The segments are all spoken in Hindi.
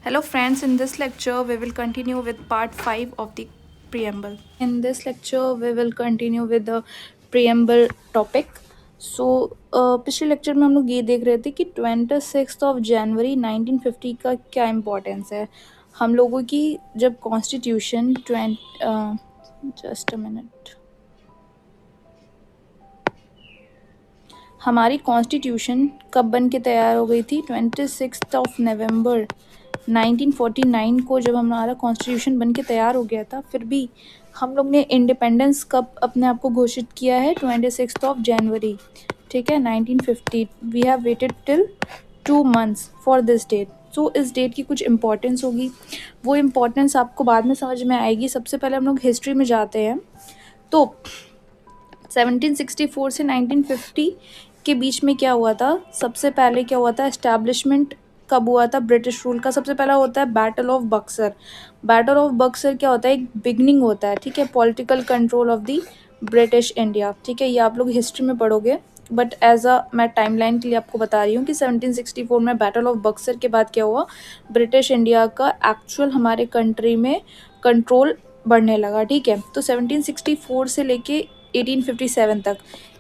Hello friends, in this lecture we will continue with part 5 of the preamble. In this lecture we will continue with the preamble topic. पिछले लेक्चर में हम लोग ये देख रहे थे कि 26 जनवरी 1950 का क्या इम्पोर्टेंस है हम लोगों की जब कॉन्स्टिट्यूशन जस्ट अ मिनट हमारी कॉन्स्टिट्यूशन कब बन के तैयार हो गई थी 26 नवंबर 1949 को जब हमारा कॉन्स्टिट्यूशन बन के तैयार हो गया था। फिर भी हम लोग ने इंडिपेंडेंस कब अपने आप को घोषित किया है 26 जनवरी, ठीक है, 1950। We have waited till 2 months for this date. So इस डेट की कुछ इम्पोर्टेंस होगी, वो इम्पोर्टेंस आपको बाद में समझ में आएगी। सबसे पहले हम लोग हिस्ट्री में जाते हैं। तो 1764 से 1950 के बीच में क्या हुआ था? सबसे पहले क्या हुआ था? एस्टैब्लिशमेंट कब हुआ था ब्रिटिश रूल का? सबसे पहला होता है battle of Buxar. Battle of Buxar क्या होता है? एक बिगनिंग होता है, ठीक है, political control of the British India, ठीक है। ये आप लोग हिस्ट्री में पढ़ोगे, बट मैं टाइमलाइन के लिए आपको बता रही हूँ कि 1764 में बैटल ऑफ बक्सर के बाद क्या हुआ? ब्रिटिश इंडिया का एक्चुअल हमारे कंट्री में कंट्रोल बढ़ने लगा, ठीक है। तो 1764 से लेके 1857 तक,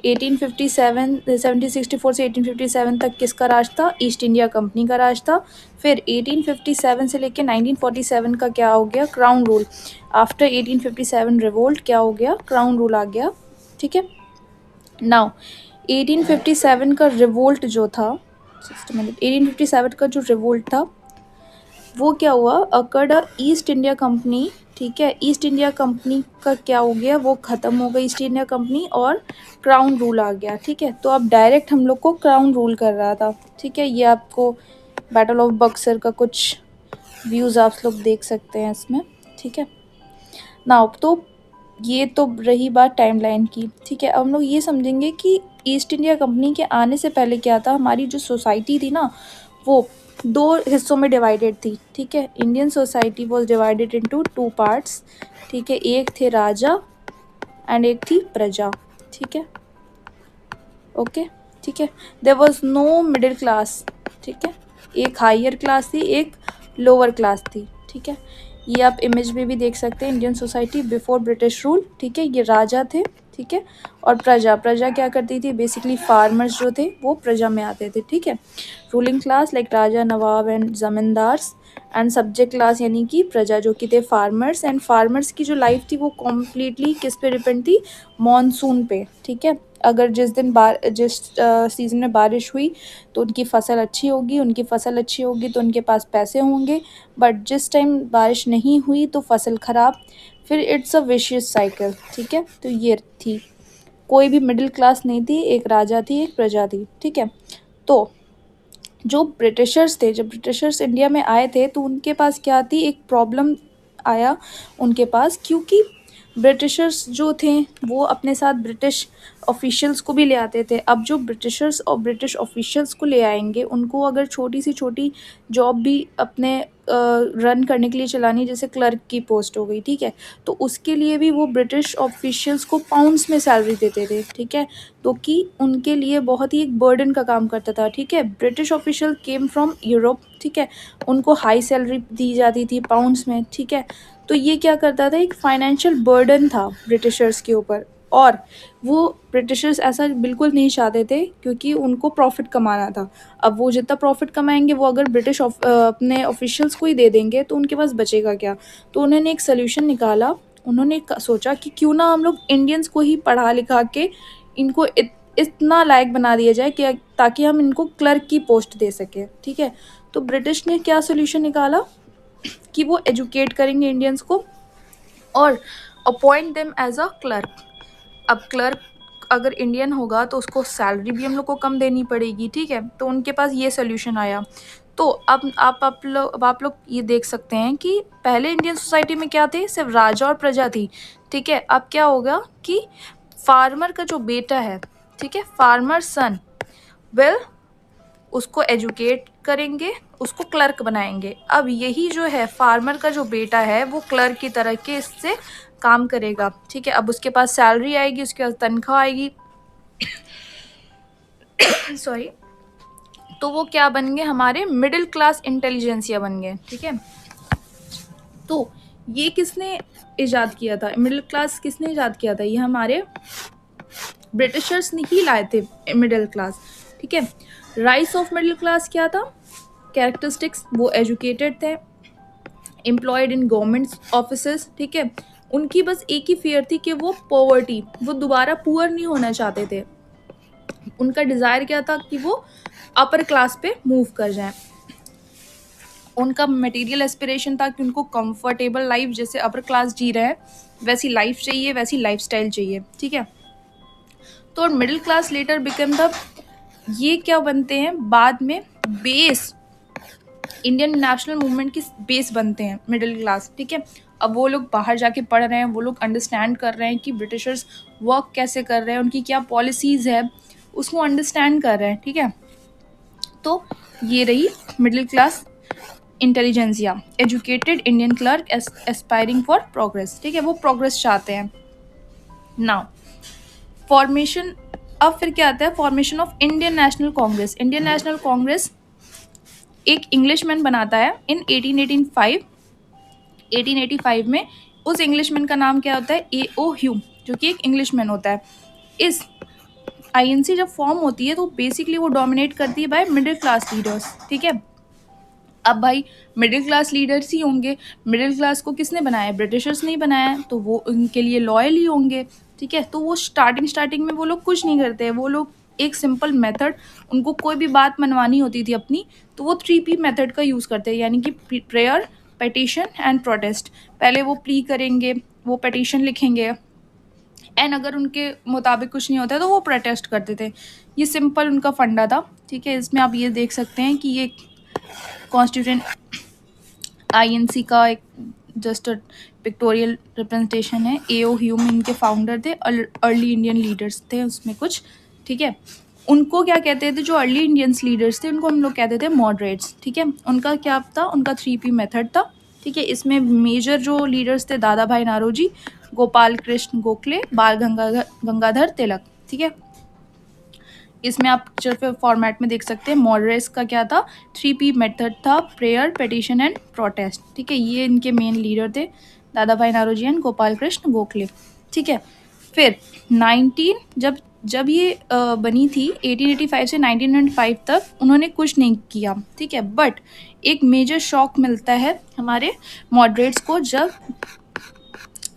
1764 से 1857 तक किसका राज था? ईस्ट इंडिया कंपनी का राज था। फिर 1857 से लेके 1947 का क्या हो गया? Crown rule. आफ्टर 1857 रिवोल्ट क्या हो गया? क्राउन रूल आ गया, ठीक है। नाउ 1857 का रिवोल्ट जो था, 1857 का जो रिवोल्ट था वो क्या हुआ? अकर्ड ईस्ट इंडिया कंपनी, ठीक है। ईस्ट इंडिया कंपनी का क्या हो गया? वो ख़त्म हो गई ईस्ट इंडिया कंपनी और क्राउन रूल आ गया, ठीक है। तो अब डायरेक्ट हम लोग को क्राउन रूल कर रहा था, ठीक है। ये आपको बैटल ऑफ बक्सर का कुछ व्यूज़ आप लोग देख सकते हैं इसमें, ठीक है। नाउ तो ये तो रही बात टाइमलाइन की, ठीक है। अब हम लोग ये समझेंगे कि ईस्ट इंडिया कंपनी के आने से पहले क्या था। हमारी जो सोसाइटी थी ना, वो दो हिस्सों में डिवाइडेड थी, ठीक है। Indian society was divided into 2 parts, ठीक है। एक थे राजा एंड एक थी प्रजा, ठीक है, ओके, ठीक है। There was no middle class, ठीक है। एक हायर क्लास थी, एक लोअर क्लास थी, ठीक है। ये आप इमेज में भी देख सकते हैं, Indian society before British rule, ठीक है। ये राजा थे, ठीक है, और प्रजा क्या करती थी? बेसिकली फार्मर्स जो थे वो प्रजा में आते थे, ठीक है। Ruling class like Raja, Nawab and zamindars, and subject class यानी कि प्रजा जो कि थे फार्मर्स। एंड फार्मर्स की जो लाइफ थी वो कम्प्लीटली किस पे डिपेंड थी? मॉनसून पे, ठीक है। अगर जिस सीज़न में बारिश हुई तो उनकी फसल अच्छी होगी, उनकी फसल अच्छी होगी तो उनके पास पैसे होंगे। बट जिस टाइम बारिश नहीं हुई तो फसल ख़राब। फिर इट्स अ विशियस साइकिल, ठीक है। तो ये थी, कोई भी मिडिल क्लास नहीं थी, एक राजा थी, एक प्रजा थी, ठीक है। तो जो ब्रिटिशर्स थे, जब ब्रिटिशर्स इंडिया में आए थे तो उनके पास क्या थी? एक प्रॉब्लम आया उनके पास, क्योंकि ब्रिटिशर्स जो थे वो अपने साथ ब्रिटिश ऑफिशियल्स को भी ले आते थे। अब जो ब्रिटिशर्स और ब्रिटिश ऑफिशियल्स को ले आएंगे, उनको अगर छोटी सी छोटी जॉब भी अपने रन करने के लिए चलानी, जैसे क्लर्क की पोस्ट हो गई, ठीक है, तो उसके लिए भी वो ब्रिटिश ऑफिशियल्स को पाउंड्स में सैलरी देते थे, ठीक है। तो कि उनके लिए बहुत ही एक बर्डन का काम करता था, ठीक है। British official came from Europe, ठीक है, उनको हाई सैलरी दी जाती थी पाउंड्स में, ठीक है। तो ये क्या करता था? एक फाइनेंशियल बर्डन था ब्रिटिशर्स के ऊपर, और वो ब्रिटिशर्स ऐसा बिल्कुल नहीं चाहते थे क्योंकि उनको प्रॉफिट कमाना था। अब वो जितना प्रॉफिट कमाएंगे वो अगर अपने ऑफिशियल्स को ही दे देंगे तो उनके पास बचेगा क्या? तो उन्होंने एक सोल्यूशन निकाला। उन्होंने सोचा कि क्यों ना हम लोग इंडियंस को ही पढ़ा लिखा के इनको इतना लायक बना दिया जाए कि ताकि हम इनको क्लर्क की पोस्ट दे सकें, ठीक है। तो ब्रिटिश ने क्या सोल्यूशन निकाला कि वो एजुकेट करेंगे इंडियंस को और appoint them as a clerk. अब क्लर्क अगर इंडियन होगा तो उसको सैलरी भी हम लोग को कम देनी पड़ेगी, ठीक है। तो उनके पास ये सोल्यूशन आया। तो अब आप लोग ये देख सकते हैं कि पहले इंडियन सोसाइटी में क्या थे? सिर्फ राजा और प्रजा थी, ठीक है। अब क्या होगा कि फार्मर का जो बेटा है, ठीक है, फार्मर सन, वेल, उसको एजुकेट करेंगे, उसको क्लर्क बनाएंगे। अब यही जो है फार्मर का जो बेटा है वो क्लर्क की तरह के इससे काम करेगा, ठीक है। अब उसके पास सैलरी आएगी, उसके पास तनख्वाह आएगी सॉरी, तो वो क्या बन गए, हमारे मिडिल क्लास इंटेलिजेंसिया बन गए। ठीक है, तो ये किसने इजाद किया था, मिडिल क्लास किसने इजाद किया था, ये हमारे ब्रिटिशर्स ने ही लाए थे मिडिल क्लास। ठीक है, राइस ऑफ मिडिल क्लास क्या था, कैरेक्टरिस्टिक्स, वो एजुकेटेड थे, एम्प्लॉयड इन गवर्नमेंट ऑफिसेस। ठीक है, उनकी बस एक ही फियर थी कि वो पॉवर्टी, वो दोबारा पुअर नहीं होना चाहते थे। उनका डिज़ायर क्या था कि वो अपर क्लास पे मूव कर जाएं। उनका मटेरियल एस्पिरेशन था कि उनको कंफर्टेबल लाइफ, जैसे अपर क्लास जी रहे हैं वैसी लाइफ चाहिए, वैसी लाइफस्टाइल चाहिए। ठीक है, तो middle class letter become the, ये क्या बनते हैं बाद में, बेस, इंडियन नेशनल मूवमेंट की बेस बनते हैं मिडिल क्लास। ठीक है, अब वो लोग बाहर जाके पढ़ रहे हैं, वो लोग अंडरस्टैंड कर रहे हैं कि ब्रिटिशर्स वर्क कैसे कर रहे हैं, उनकी क्या पॉलिसीज़ है, उसको अंडरस्टैंड कर रहे हैं। ठीक है, तो ये रही middle class intelligentsia, educated Indian clerk aspiring for progress. ठीक है, वो प्रोग्रेस चाहते हैं। नाउ फॉर्मेशन, अब फिर क्या आता है, formation of Indian national Congress. Indian national Congress एक इंग्लिशमैन बनाता है इन 1885 में। उस इंग्लिशमैन का नाम क्या होता है, A.O. ह्यूम, जो कि एक इंग्लिशमैन होता है। इस आईएनसी जब फॉर्म होती है तो बेसिकली वो डोमिनेट करती है बाय मिडिल क्लास लीडर्स। ठीक है, अब भाई मिडिल क्लास लीडर्स ही होंगे, मिडिल क्लास को किसने बनाया, ब्रिटिशर्स ने ही बनाया, तो वो उनके लिए लॉयल ही होंगे। ठीक है, तो वो स्टार्टिंग में वो लोग कुछ नहीं करते हैं, वो लोग एक सिंपल मेथड, उनको कोई भी बात मनवानी होती थी अपनी, तो वो 3P मेथड का यूज़ करते हैं, यानी कि प्रेयर, पेटिशन एंड प्रोटेस्ट। पहले वो प्ली करेंगे, वो पेटिशन लिखेंगे, एंड अगर उनके मुताबिक कुछ नहीं होता है तो वो प्रोटेस्ट करते थे। ये सिंपल उनका फंडा था। ठीक है, इसमें आप ये देख सकते हैं कि ये कॉन्स्टिट्यूंट आईएनसी का एक जस्ट पिक्टोरियल रिप्रेजेंटेशन है। A.O. ह्यूम इनके फाउंडर थे, अर्ली इंडियन लीडर्स थे उसमें कुछ। ठीक है, उनको क्या कहते थे, जो अर्ली इंडियंस लीडर्स थे उनको हम लोग कहते थे मॉडरेट्स। ठीक है, उनका क्या था, उनका 3P मेथड था। ठीक है, इसमें मेजर जो लीडर्स थे, दादा भाई नारोजी, गोपाल कृष्ण गोखले, बाल गंगाधर तिलक। ठीक है, इसमें आप सिर्फ फॉर्मेट में देख सकते हैं। मॉडरेट्स का क्या था, 3P मेथड था, प्रेयर, पेटिशन एंड प्रोटेस्ट। ठीक है, ये इनके मेन लीडर थे, दादा भाई नारोजी एंड गोपाल कृष्ण गोखले। ठीक है, फिर 19 जब ये बनी थी 1885 से 1905 तक उन्होंने कुछ नहीं किया। ठीक है, बट एक मेजर शॉक मिलता है हमारे मॉडरेट्स को जब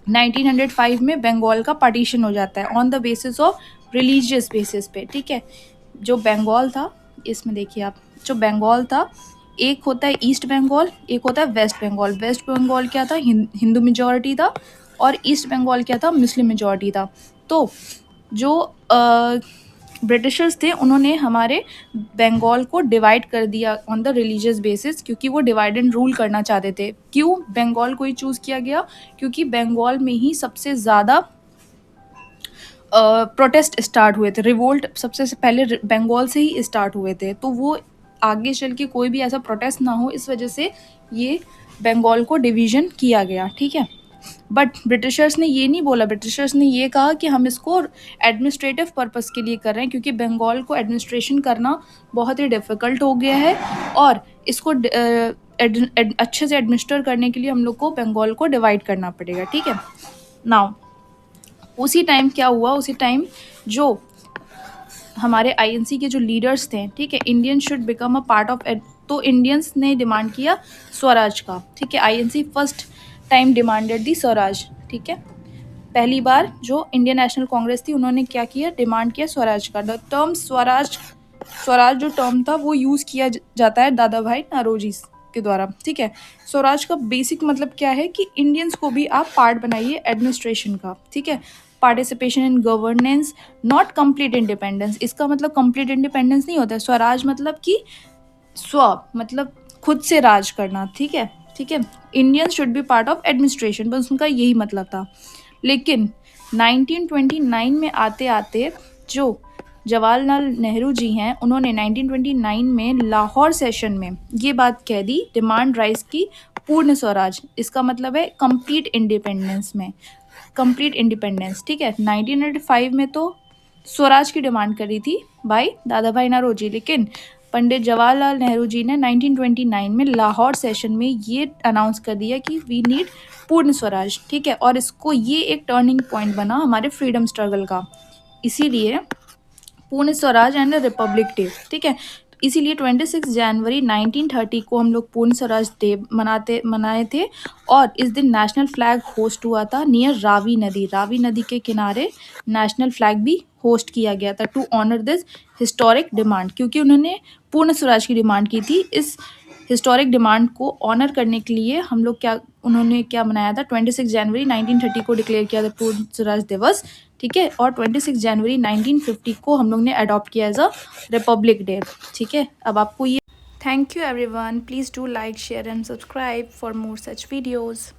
1905 में बंगाल का पार्टीशन हो जाता है on the basis of religious basis पे। ठीक है, जो बंगाल था, इसमें देखिए आप, जो बंगाल था, एक होता है ईस्ट बंगाल, एक होता है वेस्ट बंगाल। वेस्ट बंगाल क्या था, हिंदू मेजॉरिटी था, और ईस्ट बंगाल क्या था, मुस्लिम मेजॉरिटी था। तो जो ब्रिटिशर्स थे उन्होंने हमारे बंगाल को डिवाइड कर दिया ऑन द रिलीजियस बेसिस, क्योंकि वो डिवाइड एंड रूल करना चाहते थे। क्यों बंगाल को ही चूज़ किया गया, क्योंकि बंगाल में ही सबसे ज़्यादा प्रोटेस्ट स्टार्ट हुए थे, रिवोल्ट सबसे पहले बंगाल से ही स्टार्ट हुए थे। तो वो आगे चल के कोई भी ऐसा प्रोटेस्ट ना हो, इस वजह से ये बंगाल को डिवीज़न किया गया। ठीक है, बट ब्रिटिशर्स ने ये नहीं बोला, ब्रिटिशर्स ने ये कहा कि हम इसको एडमिनिस्ट्रेटिव पर्पस के लिए कर रहे हैं, क्योंकि बंगाल को एडमिनिस्ट्रेशन करना बहुत ही डिफ़िकल्ट हो गया है, और इसको अच्छे से एडमिनिस्टर करने के लिए हम लोग को बंगाल को डिवाइड करना पड़ेगा। ठीक है, नाउ उसी टाइम क्या हुआ, उसी टाइम जो हमारे आईएनसी के जो लीडर्स थे, ठीक है, Indian should become a part of, तो इंडियंस ने डिमांड किया स्वराज का। ठीक है, आईएनसी फर्स्ट टाइम डिमांडेड दी स्वराज। ठीक है, पहली बार जो इंडियन नेशनल कांग्रेस थी उन्होंने क्या किया, डिमांड किया स्वराज का। द टर्म स्वराज जो टर्म था वो यूज़ किया जाता है दादा भाई नारोजी के द्वारा। ठीक है, स्वराज का बेसिक मतलब क्या है कि इंडियंस को भी आप पार्ट बनाइए एडमिनिस्ट्रेशन का। ठीक है, participation in governance, not complete independence. इसका मतलब कंप्लीट इंडिपेंडेंस नहीं होता है। स्वराज मतलब कि मतलब खुद से राज करना। ठीक है, ठीक है, Indians should be part of administration, बस उनका यही मतलब था। लेकिन 1929 में आते आते जो जवाहरलाल नेहरू जी हैं, उन्होंने 1929 में लाहौर सेशन में ये बात कह दी, डिमांड राइज की पूर्ण स्वराज। इसका मतलब है कंप्लीट इंडिपेंडेंस में, कंप्लीट इंडिपेंडेंस। ठीक है, 1905 में तो स्वराज की डिमांड करी थी भाई दादा भाई नारोजी, लेकिन पंडित जवाहरलाल नेहरू जी ने 1929 में लाहौर सेशन में ये अनाउंस कर दिया कि वी नीड पूर्ण स्वराज, ठीक है, और इसको ये एक टर्निंग पॉइंट बना हमारे फ्रीडम स्ट्रगल का, इसीलिए पूर्ण स्वराज एंड रिपब्लिक डे, ठीक है। इसीलिए 26 जनवरी 1930 को हम लोग पूर्ण स्वराज डे मनाए थे, और इस दिन नेशनल फ्लैग होस्ट हुआ था नियर रावी नदी के किनारे नेशनल फ्लैग भी होस्ट किया गया था to honour this historic demand, क्योंकि उन्होंने पूर्ण स्वराज की डिमांड की थी। इस हिस्टोरिक डिमांड को ऑनर करने के लिए हम लोग उन्होंने क्या मनाया था, 26 जनवरी 1930 को डिक्लेयर किया था पूर्ण स्वराज दिवस, ठीक है, और 26 जनवरी 1950 को हम लोग ने अडॉप्ट किया एज अ रिपब्लिक डे, ठीक है। अब आपको ये, thank you everyone, please do like share and subscribe for more such videos.